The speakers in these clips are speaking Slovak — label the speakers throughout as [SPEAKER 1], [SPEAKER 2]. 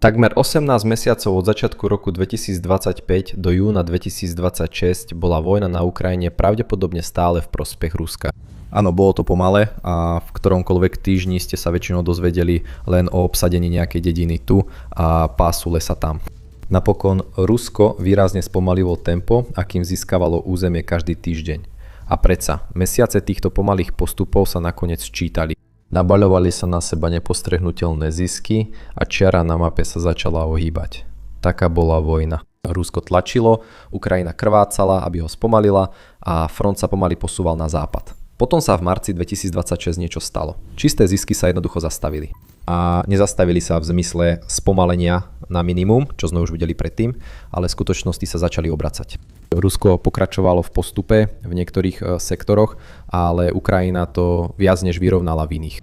[SPEAKER 1] Takmer 18 mesiacov od začiatku roku 2025 do júna 2026 bola vojna na Ukrajine pravdepodobne stále v prospech Ruska. Áno, bolo to pomalé a v ktoromkoľvek týždni ste sa väčšinou dozvedeli len o obsadení nejakej dediny tu a pásu lesa tam. Napokon Rusko výrazne spomalilo tempo, akým získavalo územie každý týždeň. A predsa, mesiace týchto pomalých postupov sa nakoniec sčítali. Nabaľovali sa na seba nepostrehnuteľné zisky a čiara na mape sa začala ohýbať. Taká bola vojna. Rusko tlačilo, Ukrajina krvácala, aby ho spomalila a front sa pomaly posúval na západ. Potom sa v marci 2026 niečo stalo. Čisté zisky sa jednoducho zastavili. A nezastavili sa v zmysle spomalenia na minimum, čo sme už videli predtým, ale v skutočnosti sa začali obracať. Rusko pokračovalo v postupe v niektorých sektoroch, ale Ukrajina to viac než vyrovnala v iných.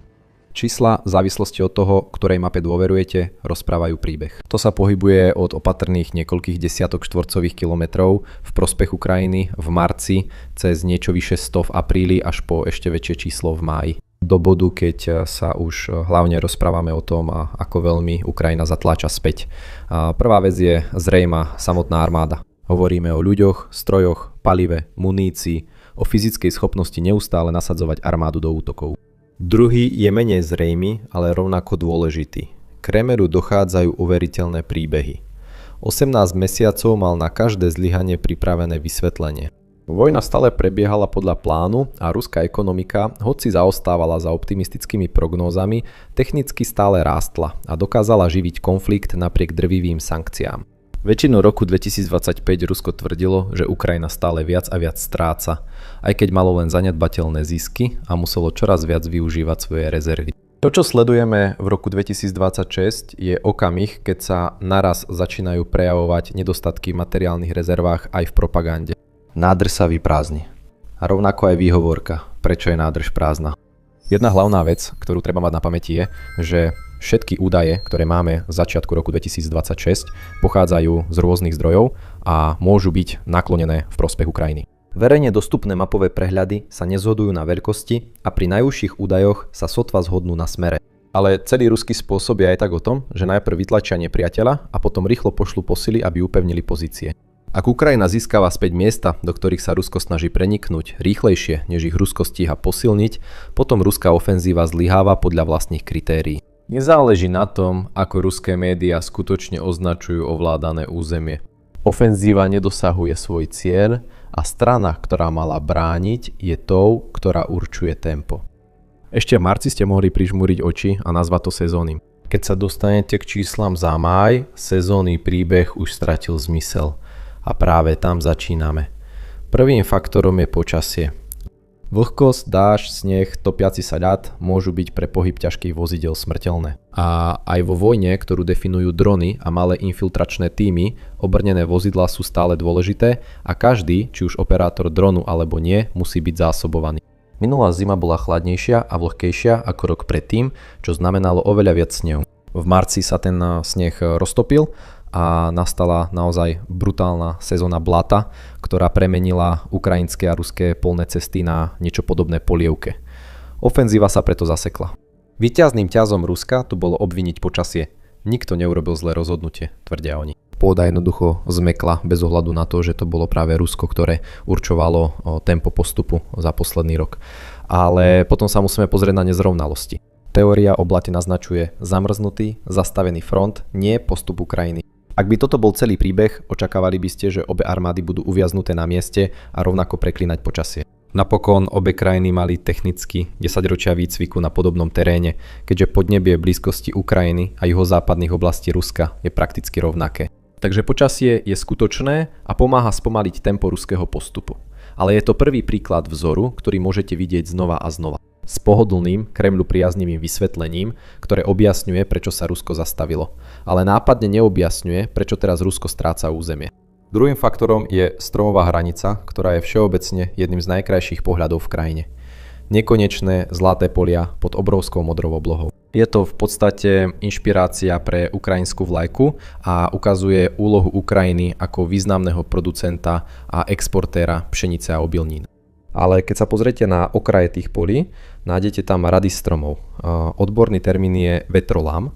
[SPEAKER 1] Čísla v závislosti od toho, ktorej mape dôverujete, rozprávajú príbeh. To sa pohybuje od opatrných niekoľkých desiatok štvorcových kilometrov v prospech Ukrajiny v marci cez niečo vyše 100 v apríli až po ešte väčšie číslo v máji. Do bodu, keď sa už hlavne rozprávame o tom, ako veľmi Ukrajina zatláča späť. Prvá vec je zrejma samotná armáda. Hovoríme o ľuďoch, strojoch, palive, munícii, o fyzickej schopnosti neustále nasadzovať armádu do útokov. Druhý je menej zrejmý, ale rovnako dôležitý. Kremeru dochádzajú uveriteľné príbehy. 18 mesiacov mal na každé zlyhanie pripravené vysvetlenie. Vojna stále prebiehala podľa plánu a ruská ekonomika, hoci zaostávala za optimistickými prognózami, technicky stále rástla a dokázala živiť konflikt napriek drvivým sankciám. Väčšinu roku 2025 Rusko tvrdilo, že Ukrajina stále viac a viac stráca, aj keď malo len zanedbateľné zisky a muselo čoraz viac využívať svoje rezervy. To, čo sledujeme v roku 2026, je okamih, keď sa naraz začínajú prejavovať nedostatky v materiálnych rezervách aj v propagande. Nádrž sa vyprázdni. A rovnako aj výhovorka, prečo je nádrž prázdna. Jedna hlavná vec, ktorú treba mať na pamäti je, že všetky údaje, ktoré máme v začiatku roku 2026, pochádzajú z rôznych zdrojov a môžu byť naklonené v prospech Ukrajiny. Verejne dostupné mapové prehľady sa nezhodujú na veľkosti a pri najúžších údajoch sa sotva zhodnú na smere. Ale celý ruský spôsob je aj tak o tom, že najprv vytlačia nepriateľa a potom rýchlo pošlú posily, aby upevnili pozície. Ak Ukrajina získava späť miesta, do ktorých sa Rusko snaží preniknúť rýchlejšie, než ich Rusko stíha posilniť, potom ruská ofenzíva zlyháva podľa vlastných kritérií. Nezáleží na tom, ako ruské médiá skutočne označujú ovládané územie. Ofenzíva nedosahuje svoj cieľ a strana, ktorá mala brániť, je tou, ktorá určuje tempo. Ešte v marci ste mohli prižmúriť oči a nazvať to sezónnym. Keď sa dostanete k číslam za máj, sezónny príbeh už stratil zmysel. A práve tam začíname. Prvým faktorom je počasie. Vlhkosť, dážď, sneh, topiaci sa ľad môžu byť pre pohyb ťažkých vozidiel smrteľné. A aj vo vojne, ktorú definujú drony a malé infiltračné týmy, obrnené vozidlá sú stále dôležité a každý, či už operátor dronu alebo nie, musí byť zásobovaný. Minulá zima bola chladnejšia a vlhkejšia ako rok predtým, čo znamenalo oveľa viac snehu. V marci sa ten sneh roztopil a nastala naozaj brutálna sezóna blata, ktorá premenila ukrajinské a ruské polné cesty na niečo podobné polievke. Ofenzíva sa preto zasekla. Víťazným ťazom Ruska tu bolo obviniť počasie. Nikto neurobil zlé rozhodnutie, tvrdia oni. Pôda jednoducho zmekla bez ohľadu na to, že to bolo práve Rusko, ktoré určovalo tempo postupu za posledný rok. Ale potom sa musíme pozrieť na nezrovnalosti. Teória o blate naznačuje zamrznutý, zastavený front, nie postup Ukrajiny. Ak by toto bol celý príbeh, očakávali by ste, že obe armády budú uviaznuté na mieste a rovnako preklínať počasie. Napokon obe krajiny mali technicky 10 ročia výcviku na podobnom teréne, keďže podnebie blízkosti Ukrajiny a juhozápadných oblastí Ruska je prakticky rovnaké. Takže počasie je skutočné a pomáha spomaliť tempo ruského postupu. Ale je to prvý príklad vzoru, ktorý môžete vidieť znova a znova. S pohodlným, Kremľu priaznivým vysvetlením, ktoré objasňuje, prečo sa Rusko zastavilo. Ale nápadne neobjasňuje, prečo teraz Rusko stráca územie. Druhým faktorom je stromová hranica, ktorá je všeobecne jedným z najkrajších pohľadov v krajine. Nekonečné zlaté polia pod obrovskou modrou oblohou. Je to v podstate inšpirácia pre ukrajinskú vlajku a ukazuje úlohu Ukrajiny ako významného producenta a exportéra pšenice a obilnín. Ale keď sa pozriete na okraje tých polí, nájdete tam rady stromov. Odborný termín je vetrolam.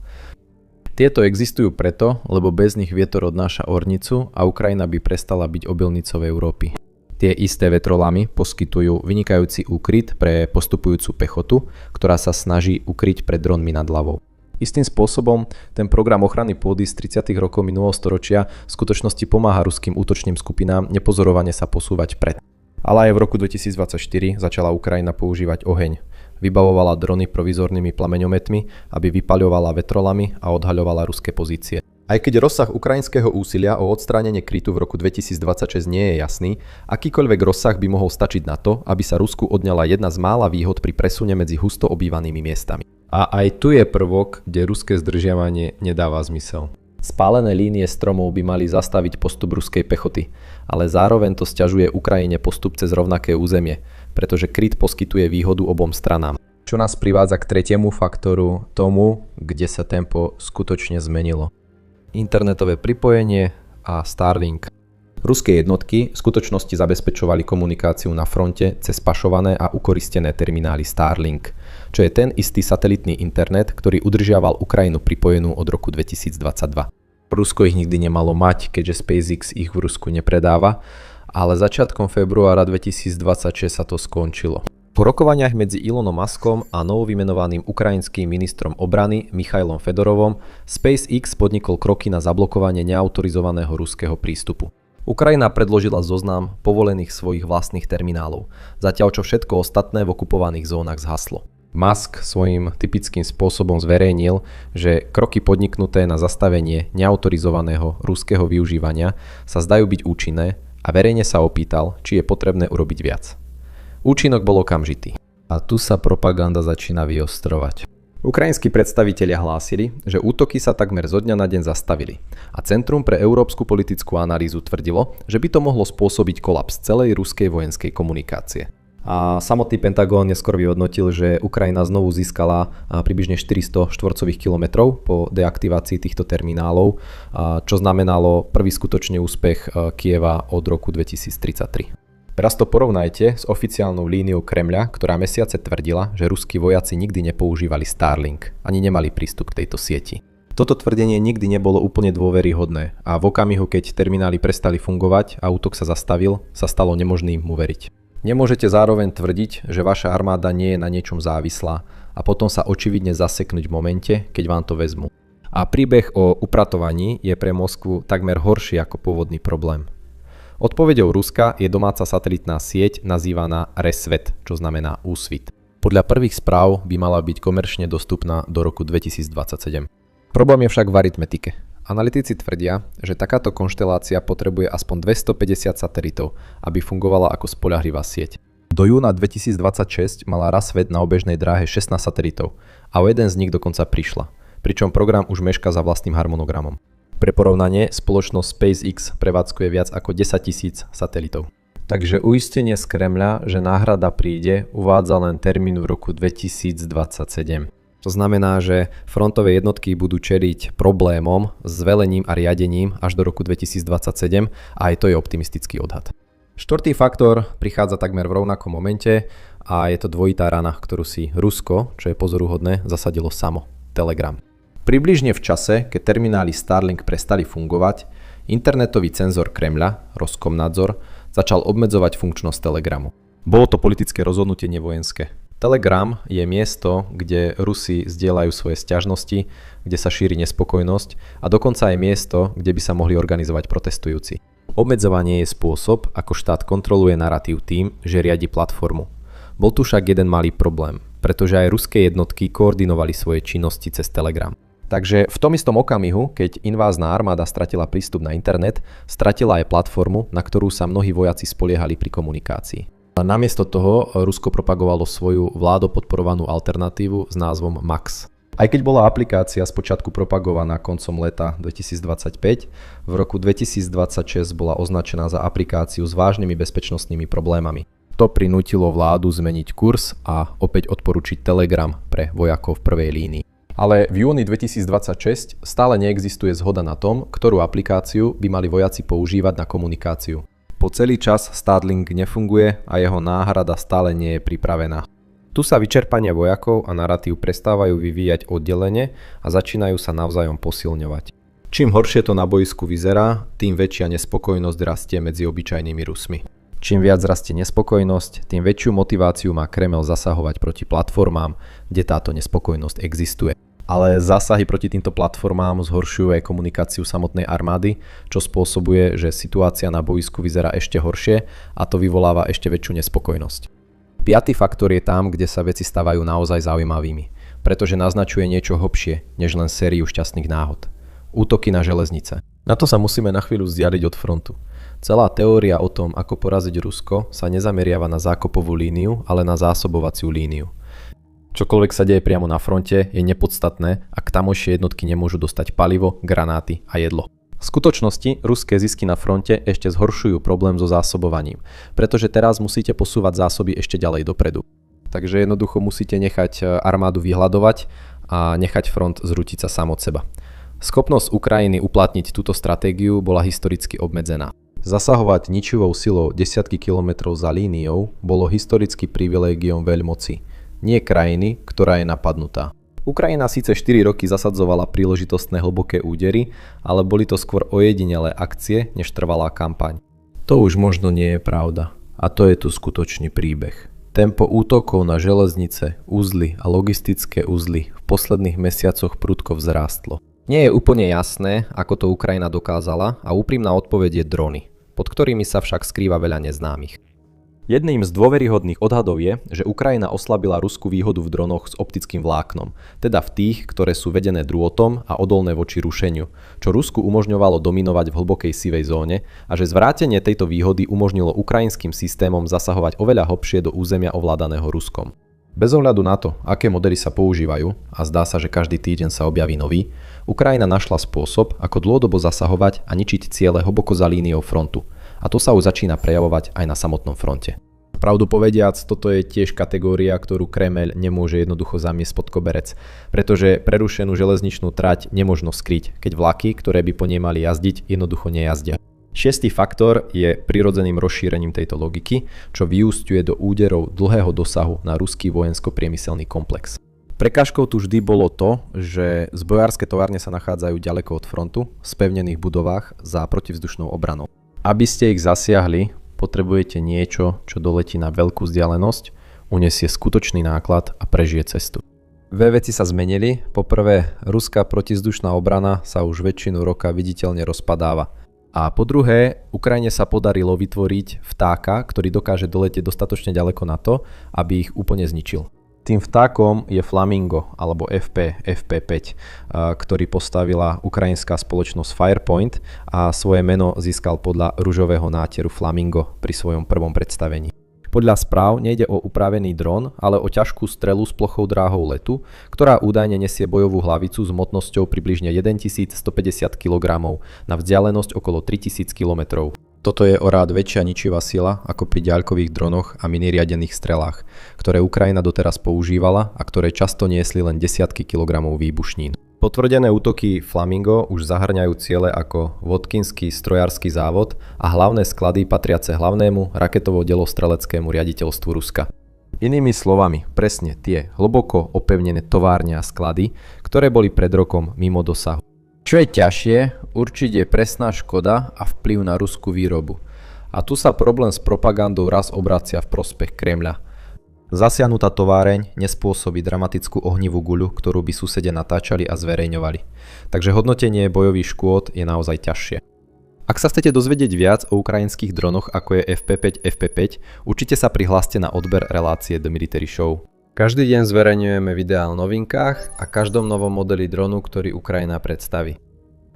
[SPEAKER 1] Tieto existujú preto, lebo bez nich vietor odnáša ornicu a Ukrajina by prestala byť obilnicou Európy. Tie isté vetrolamy poskytujú vynikajúci úkryt pre postupujúcu pechotu, ktorá sa snaží ukryť pred dronmi nad hlavou. Istým spôsobom ten program ochrany pôdy z 30. rokov minulého storočia v skutočnosti pomáha ruským útočným skupinám nepozorovane sa posúvať pred. Ale aj v roku 2024 začala Ukrajina používať oheň. Vybavovala drony provizornými plameňometmi, aby vypaľovala vetrolamy a odhaľovala ruské pozície. Aj keď rozsah ukrajinského úsilia o odstránenie krytu v roku 2026 nie je jasný, akýkoľvek rozsah by mohol stačiť na to, aby sa Rusku odňala jedna z mála výhod pri presune medzi husto obývanými miestami. A aj tu je prvok, kde ruské zdržiavanie nedáva zmysel. Spálené línie stromov by mali zastaviť postup ruskej pechoty, ale zároveň to sťažuje Ukrajine postup cez rovnaké územie, pretože kryt poskytuje výhodu obom stranám. Čo nás privádza k tretiemu faktoru, tomu, kde sa tempo skutočne zmenilo. Internetové pripojenie a Starlink. Ruské jednotky v skutočnosti zabezpečovali komunikáciu na fronte cez pašované a ukoristené terminály Starlink, čo je ten istý satelitný internet, ktorý udržiaval Ukrajinu pripojenú od roku 2022. Rusko ich nikdy nemalo mať, keďže SpaceX ich v Rusku nepredáva, ale začiatkom februára 2026 sa to skončilo. Po rokovaniach medzi Elonom Muskom a novovymenovaným ukrajinským ministrom obrany Michailom Fedorovom SpaceX podnikol kroky na zablokovanie neautorizovaného ruského prístupu. Ukrajina predložila zoznam povolených svojich vlastných terminálov, zatiaľ čo všetko ostatné v okupovaných zónach zhaslo. Musk svojím typickým spôsobom zverejnil, že kroky podniknuté na zastavenie neautorizovaného ruského využívania sa zdajú byť účinné a verejne sa opýtal, či je potrebné urobiť viac. Účinok bol okamžitý. A tu sa propaganda začína vyostrovať. Ukrajinskí predstavitelia hlásili, že útoky sa takmer zo dňa na deň zastavili a Centrum pre európsku politickú analýzu tvrdilo, že by to mohlo spôsobiť kolaps celej ruskej vojenskej komunikácie. A samotný Pentagón neskôr vyhodnotil, že Ukrajina znovu získala približne 400 štvorcových kilometrov po deaktivácii týchto terminálov, čo znamenalo prvý skutočný úspech Kieva od roku 2033. Teraz to porovnajte s oficiálnou líniou Kremľa, ktorá mesiace tvrdila, že ruskí vojaci nikdy nepoužívali Starlink, ani nemali prístup k tejto sieti. Toto tvrdenie nikdy nebolo úplne dôveryhodné a v okamihu, keď terminály prestali fungovať a útok sa zastavil, sa stalo nemožným mu veriť. Nemôžete zároveň tvrdiť, že vaša armáda nie je na niečom závislá a potom sa očividne zaseknúť v momente, keď vám to vezmu. A príbeh o upratovaní je pre Moskvu takmer horší ako pôvodný problém. Odpoveďou Ruska je domáca satelitná sieť nazývaná Resvet, čo znamená úsvit. Podľa prvých správ by mala byť komerčne dostupná do roku 2027. Problém je však v aritmetike. Analytici tvrdia, že takáto konštelácia potrebuje aspoň 250 satelitov, aby fungovala ako spoľahlivá sieť. Do júna 2026 mala Resvet na obežnej dráhe 16 satelitov a o jeden z nich dokonca prišla, pričom program už meška za vlastným harmonogramom. Pre porovnanie, spoločnosť SpaceX prevádzkuje viac ako 10 000 satelitov. Takže uistenie z Kremľa, že náhrada príde, uvádza len termín v roku 2027. To znamená, že frontové jednotky budú čeliť problémom s velením a riadením až do roku 2027 a aj to je optimistický odhad. Štvrtý faktor prichádza takmer v rovnakom momente a je to dvojitá rana, ktorú si Rusko, čo je pozoruhodné, zasadilo samo. Telegram. Približne v čase, keď terminály Starlink prestali fungovať, internetový cenzor Kremľa, Roskomnadzor, začal obmedzovať funkčnosť Telegramu. Bolo to politické rozhodnutie, nevojenské. Telegram je miesto, kde Rusi zdieľajú svoje sťažnosti, kde sa šíri nespokojnosť a dokonca aj miesto, kde by sa mohli organizovať protestujúci. Obmedzovanie je spôsob, ako štát kontroluje naratív tým, že riadi platformu. Bol tu však jeden malý problém, pretože aj ruské jednotky koordinovali svoje činnosti cez Telegram. Takže v tom istom okamihu, keď invázna armáda stratila prístup na internet, stratila aj platformu, na ktorú sa mnohí vojaci spoliehali pri komunikácii. A namiesto toho Rusko propagovalo svoju vládou podporovanú alternatívu s názvom Max. Aj keď bola aplikácia spočiatku propagovaná koncom leta 2025, v roku 2026 bola označená za aplikáciu s vážnymi bezpečnostnými problémami. To prinútilo vládu zmeniť kurz a opäť odporučiť Telegram pre vojakov v prvej línii. Ale v júni 2026 stále neexistuje zhoda na tom, ktorú aplikáciu by mali vojaci používať na komunikáciu. Po celý čas Starlink nefunguje a jeho náhrada stále nie je pripravená. Tu sa vyčerpanie vojakov a narratív prestávajú vyvíjať oddelenie a začínajú sa navzájom posilňovať. Čím horšie to na boisku vyzerá, tým väčšia nespokojnosť rastie medzi obyčajnými Rusmi. Čím viac rastie nespokojnosť, tým väčšiu motiváciu má Kremel zasahovať proti platformám, kde táto nespokojnosť existuje. Ale zásahy proti týmto platformám zhoršujú aj komunikáciu samotnej armády, čo spôsobuje, že situácia na boisku vyzerá ešte horšie a to vyvoláva ešte väčšiu nespokojnosť. Piatý faktor je tam, kde sa veci stavajú naozaj zaujímavými, pretože naznačuje niečo hlbšie, než len sériu šťastných náhod. Útoky na železnice. Na to sa musíme na chvíľu vzdialiť od frontu. Celá teória o tom, ako poraziť Rusko, sa nezameriava na zákopovú líniu, ale na zásobovaciu líniu. Čokoľvek sa deje priamo na fronte, je nepodstatné, ak tamojšie jednotky nemôžu dostať palivo, granáty a jedlo. V skutočnosti ruské zisky na fronte ešte zhoršujú problém so zásobovaním, pretože teraz musíte posúvať zásoby ešte ďalej dopredu. Takže jednoducho musíte nechať armádu vyhľadovať a nechať front zrútiť sa sám od seba. Schopnosť Ukrajiny uplatniť túto stratégiu bola historicky obmedzená. Zasahovať ničivou silou desiatky kilometrov za líniou bolo historicky privilégiom veľmoci, nie krajiny, ktorá je napadnutá. Ukrajina síce 4 roky zasadzovala príležitostné hlboké údery, ale boli to skôr ojedinelé akcie, než trvalá kampaň. To už možno nie je pravda. A to je tu skutočný príbeh. Tempo útokov na železnice, uzly a logistické uzly v posledných mesiacoch prudko vzrástlo. Nie je úplne jasné, ako to Ukrajina dokázala a úprimná odpoveď je drony, pod ktorými sa však skrýva veľa neznámych. Jedným z dôveryhodných odhadov je, že Ukrajina oslabila ruskú výhodu v dronoch s optickým vláknom, teda v tých, ktoré sú vedené drôtom a odolné voči rušeniu, čo Rusku umožňovalo dominovať v hlbokej sivej zóne a že zvrátenie tejto výhody umožnilo ukrajinským systémom zasahovať oveľa hlbšie do územia ovládaného Ruskom. Bez ohľadu na to, aké modely sa používajú, a zdá sa, že každý týždeň sa objaví nový, Ukrajina našla spôsob, ako dlhodobo zasahovať a ničiť ciele hlboko za líniou frontu. A to sa už začína prejavovať aj na samotnom fronte. Pravdu povediac, toto je tiež kategória, ktorú Kremeľ nemôže jednoducho zamiesť pod koberec, pretože prerušenú železničnú trať nemožno skryť, keď vlaky, ktoré by po nej mali jazdiť, jednoducho nejazdia. Šiestý faktor je prirodzeným rozšírením tejto logiky, čo vyúsťuje do úderov dlhého dosahu na ruský vojensko-priemyselný komplex. Prekážkou tu vždy bolo to, že zbrojárske továrne sa nachádzajú ďaleko od frontu, v spevnených budovách za protivzdušnou obranou. Aby ste ich zasiahli, potrebujete niečo, čo doletí na veľkú vzdialenosť, unesie skutočný náklad a prežije cestu. Dve veci sa zmenili. Poprvé, ruská protivzdušná obrana sa už väčšinu roka viditeľne rozpadáva. A po druhé, Ukrajine sa podarilo vytvoriť vtáka, ktorý dokáže doletieť dostatočne ďaleko na to, aby ich úplne zničil. Tým vtákom je Flamingo alebo FP5, ktorý postavila ukrajinská spoločnosť Firepoint a svoje meno získal podľa ružového náteru Flamingo pri svojom prvom predstavení. Podľa správ nejde o upravený dron, ale o ťažkú strelu s plochou dráhou letu, ktorá údajne nesie bojovú hlavicu s hmotnosťou približne 1150 kg na vzdialenosť okolo 3000 km. Toto je o rád väčšia ničivá sila ako pri ďaľkových dronoch a miniriadených strelách, ktoré Ukrajina doteraz používala a ktoré často niesli len desiatky kilogramov výbušnín. Potvrdené útoky Flamingo už zahrňajú ciele ako Vodkinský strojársky závod a hlavné sklady patriace hlavnému raketovo-delostreleckému riaditeľstvu Ruska. Inými slovami, presne tie hlboko opevnené továrne a sklady, ktoré boli pred rokom mimo dosahu. Čo je ťažšie, určite je presná škoda a vplyv na ruskú výrobu. A tu sa problém s propagandou raz obracia v prospech Kremľa. Zasiahnutá továreň nespôsobí dramatickú ohnivú guľu, ktorú by susede natáčali a zverejňovali. Takže hodnotenie bojových škôd je naozaj ťažšie. Ak sa chcete dozvedieť viac o ukrajinských dronoch ako je FP5, určite sa prihláste na odber relácie The Military Show. Každý deň zverejňujeme videá o novinkách a každom novom modeli dronu, ktorý Ukrajina predstaví.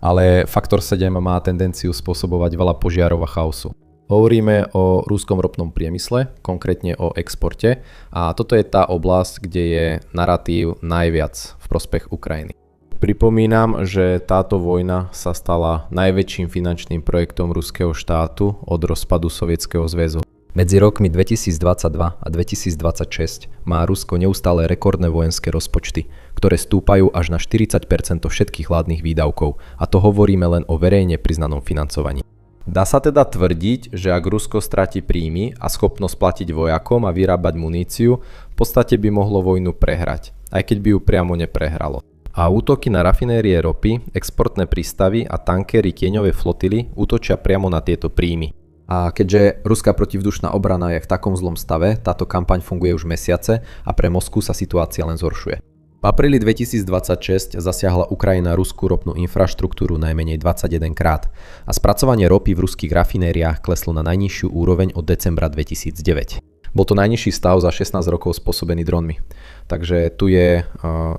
[SPEAKER 1] Ale Faktor 7 má tendenciu spôsobovať veľa požiarov a chaosu. Hovoríme o ruskom ropnom priemysle, konkrétne o exporte, a toto je tá oblasť, kde je naratív najviac v prospech Ukrajiny. Pripomínam, že táto vojna sa stala najväčším finančným projektom ruského štátu od rozpadu Sovietskeho zväzu. Medzi rokmi 2022 a 2026 má Rusko neustále rekordné vojenské rozpočty, ktoré stúpajú až na 40% všetkých vládnych výdavkov, a to hovoríme len o verejne priznanom financovaní. Dá sa teda tvrdiť, že ak Rusko stratí príjmy a schopnosť platiť vojakom a vyrábať muníciu, v podstate by mohlo vojnu prehrať, aj keď by ju priamo neprehralo. A útoky na rafinérie ropy, exportné prístavy a tankery tieňovej flotily útočia priamo na tieto príjmy. A keďže ruská protivzdušná obrana je v takom zlom stave, táto kampaň funguje už mesiace a pre Moskvu sa situácia len zhoršuje. V apríli 2026 zasiahla Ukrajina ruskú ropnú infraštruktúru najmenej 21 krát a spracovanie ropy v ruských rafinériách kleslo na najnižšiu úroveň od decembra 2009. Bol to najnižší stav za 16 rokov spôsobený dronmi. Takže tu je,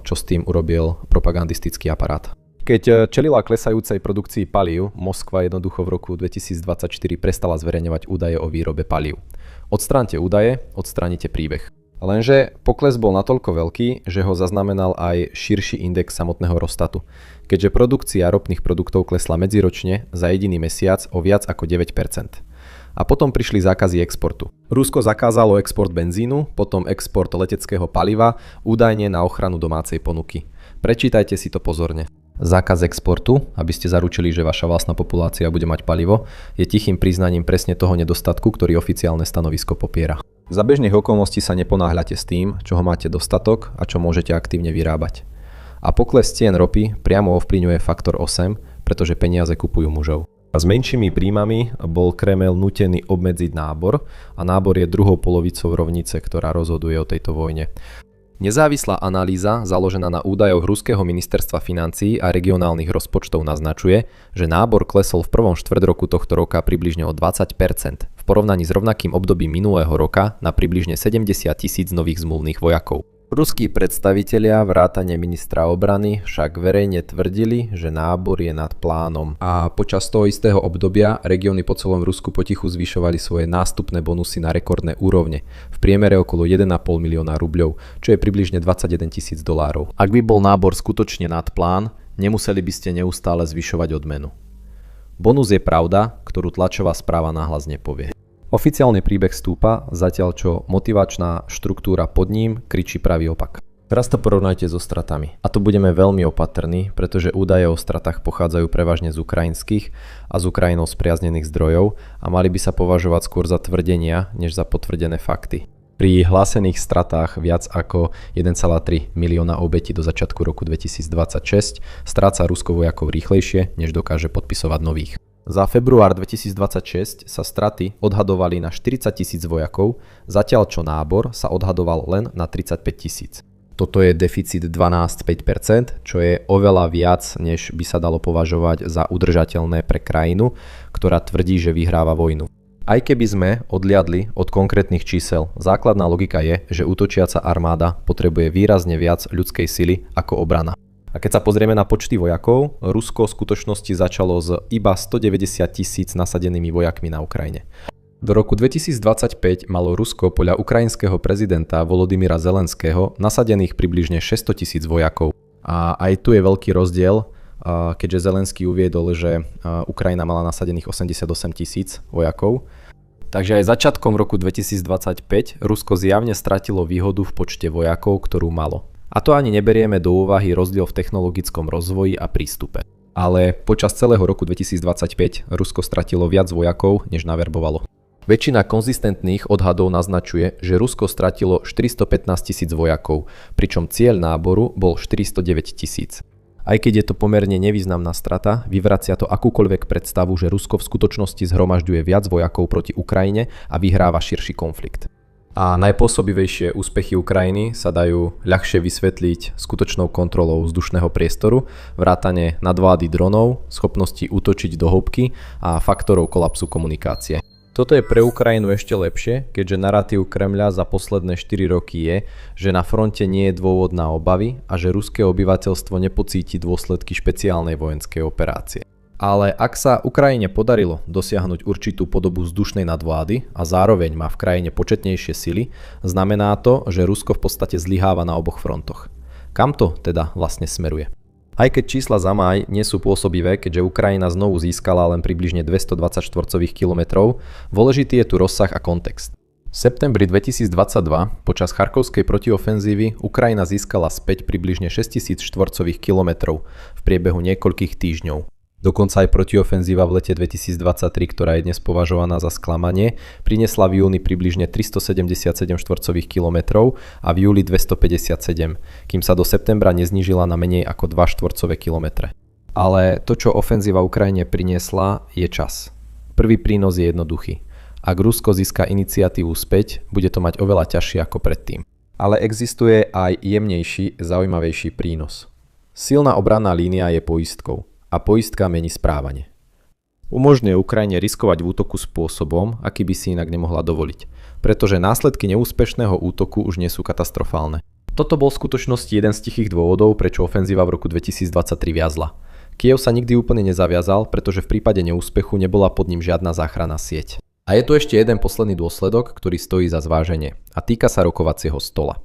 [SPEAKER 1] čo s tým urobil propagandistický aparát. Keď čelila klesajúcej produkcii palív, Moskva jednoducho v roku 2024 prestala zverejňovať údaje o výrobe palív. Odstránte údaje, odstránite príbeh. Lenže pokles bol natoľko veľký, že ho zaznamenal aj širší index samotného Rostatu, keďže produkcia ropných produktov klesla medziročne za jediný mesiac o viac ako 9%. A potom prišli zákazy exportu. Rusko zakázalo export benzínu, potom export leteckého paliva, údajne na ochranu domácej ponuky. Prečítajte si to pozorne. Zákaz exportu, aby ste zaručili, že vaša vlastná populácia bude mať palivo, je tichým priznaním presne toho nedostatku, ktorý oficiálne stanovisko popiera. Za bežných okolností sa neponáhľate s tým, čoho máte dostatok a čo môžete aktívne vyrábať. A pokles cien ropy priamo ovplyvňuje faktor 8, pretože peniaze kupujú mužov. A s menšími príjmami bol Kremel nútený obmedziť nábor a nábor je druhou polovicou rovnice, ktorá rozhoduje o tejto vojne. Nezávislá analýza, založená na údajoch ruského ministerstva financií a regionálnych rozpočtov naznačuje, že nábor klesol v prvom štvrťroku tohto roka približne o 20%, v porovnaní s rovnakým obdobím minulého roka na približne 70 000 nových zmluvných vojakov. Ruskí predstavitelia vrátane ministra obrany však verejne tvrdili, že nábor je nad plánom. A počas toho istého obdobia regióny po celom Rusku potichu zvyšovali svoje nástupné bonusy na rekordné úrovne, v priemere okolo 1,5 milióna rubľov, čo je približne $21 000. Ak by bol nábor skutočne nad plán, nemuseli by ste neustále zvyšovať odmenu. Bonus je pravda, ktorú tlačová správa nahlas nepovie. Oficiálny príbeh stúpa, zatiaľ čo motivačná štruktúra pod ním kričí pravý opak. Teraz to porovnajte so stratami. A tu budeme veľmi opatrní, pretože údaje o stratách pochádzajú prevažne z ukrajinských a z Ukrajinou spriaznených zdrojov a mali by sa považovať skôr za tvrdenia, než za potvrdené fakty. Pri hlásených stratách viac ako 1,3 milióna obetí do začiatku roku 2026 stráca Rusko vojakov rýchlejšie, než dokáže podpisovať nových. Za február 2026 sa straty odhadovali na 40 000 vojakov, zatiaľ čo nábor sa odhadoval len na 35 000. Toto je deficit 12,5%, čo je oveľa viac, než by sa dalo považovať za udržateľné pre krajinu, ktorá tvrdí, že vyhráva vojnu. Aj keby sme odliadli od konkrétnych čísel, základná logika je, že útočiaca armáda potrebuje výrazne viac ľudskej sily ako obrana. A keď sa pozrieme na počty vojakov, Rusko v skutočnosti začalo s iba 190 000 nasadenými vojakmi na Ukrajine. Do roku 2025 malo Rusko podľa ukrajinského prezidenta Volodymyra Zelenského nasadených približne 600 000 vojakov. A aj tu je veľký rozdiel, keďže Zelenský uviedol, že Ukrajina mala nasadených 88 000 vojakov. Takže aj začiatkom roku 2025 Rusko zjavne stratilo výhodu v počte vojakov, ktorú malo. A to ani neberieme do úvahy rozdiel v technologickom rozvoji a prístupe. Ale počas celého roku 2025 Rusko stratilo viac vojakov, než naverbovalo. Väčšina konzistentných odhadov naznačuje, že Rusko stratilo 415 000 vojakov, pričom cieľ náboru bol 409 000. Aj keď je to pomerne nevýznamná strata, vyvracia to akúkoľvek predstavu, že Rusko v skutočnosti zhromažďuje viac vojakov proti Ukrajine a vyhráva širší konflikt. A najpôsobivejšie úspechy Ukrajiny sa dajú ľahšie vysvetliť skutočnou kontrolou vzdušného priestoru, vrátane nadvlády dronov, schopnosti útočiť do hĺbky a faktorov kolapsu komunikácie. Toto je pre Ukrajinu ešte lepšie, keďže narratív Kremľa za posledné 4 roky je, že na fronte nie je dôvod na obavy a že ruské obyvateľstvo nepocíti dôsledky špeciálnej vojenskej operácie. Ale ak sa Ukrajine podarilo dosiahnuť určitú podobu vzdušnej nadvlády a zároveň má v krajine početnejšie sily, znamená to, že Rusko v podstate zlyháva na oboch frontoch. Kam to teda vlastne smeruje? Aj keď čísla za máj nie sú pôsobivé, keďže Ukrajina znovu získala len približne 220 štvorcových kilometrov, dôležitý je tu rozsah a kontext. V septembri 2022 počas charkovskej protiofenzívy Ukrajina získala späť približne 6000 štvorcových kilometrov v priebehu niekoľkých týždňov. Dokonca aj protiofenzíva v lete 2023, ktorá je dnes považovaná za sklamanie, priniesla v júni približne 377 štvorcových kilometrov a v júli 257, kým sa do septembra neznížila na menej ako 2 štvorcové kilometre. Ale to, čo ofenzíva Ukrajine priniesla, je čas. Prvý prínos je jednoduchý. Ak Rusko získa iniciatívu späť, bude to mať oveľa ťažšie ako predtým. Ale existuje aj jemnejší, zaujímavejší prínos. Silná obranná línia je poistkou. A poistka mení správanie. Umožňuje Ukrajine riskovať v útoku spôsobom, aký by si inak nemohla dovoliť, pretože následky neúspešného útoku už nie sú katastrofálne. Toto bol v skutočnosti jeden z tichých dôvodov, prečo ofenzíva v roku 2023 viazla. Kyjev sa nikdy úplne nezaviazal, pretože v prípade neúspechu nebola pod ním žiadna záchranná sieť. A je tu ešte jeden posledný dôsledok, ktorý stojí za zváženie a týka sa rokovacieho stola.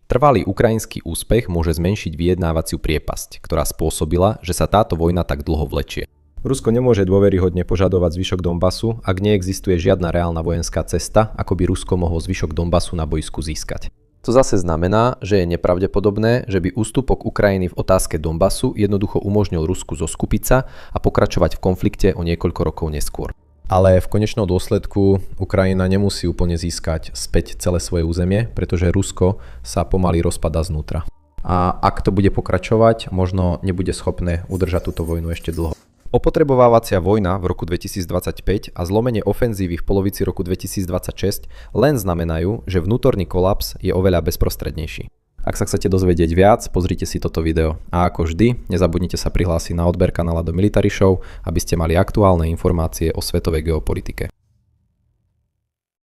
[SPEAKER 1] Trvalý ukrajinský úspech môže zmenšiť vyjednávaciu priepasť, ktorá spôsobila, že sa táto vojna tak dlho vlečie. Rusko nemôže dôveryhodne požadovať zvyšok Donbasu, ak neexistuje žiadna reálna vojenská cesta, ako by Rusko mohlo zvyšok Donbasu na bojsku získať. To zase znamená, že je nepravdepodobné, že by ústupok Ukrajiny v otázke Donbasu jednoducho umožnil Rusku zoskupiť sa a pokračovať v konflikte o niekoľko rokov neskôr. Ale v konečnom dôsledku Ukrajina nemusí úplne získať späť celé svoje územie, pretože Rusko sa pomaly rozpadá znútra. A ak to bude pokračovať, možno nebude schopné udržať túto vojnu ešte dlho. Opotrebovávacia vojna v roku 2025 a zlomenie ofenzívy v polovici roku 2026 len znamenajú, že vnútorný kolaps je oveľa bezprostrednejší. Ak sa chcete dozvedieť viac, pozrite si toto video. A ako vždy, nezabudnite sa prihlásiť na odber kanála do Military Show, aby ste mali aktuálne informácie o svetovej geopolitike.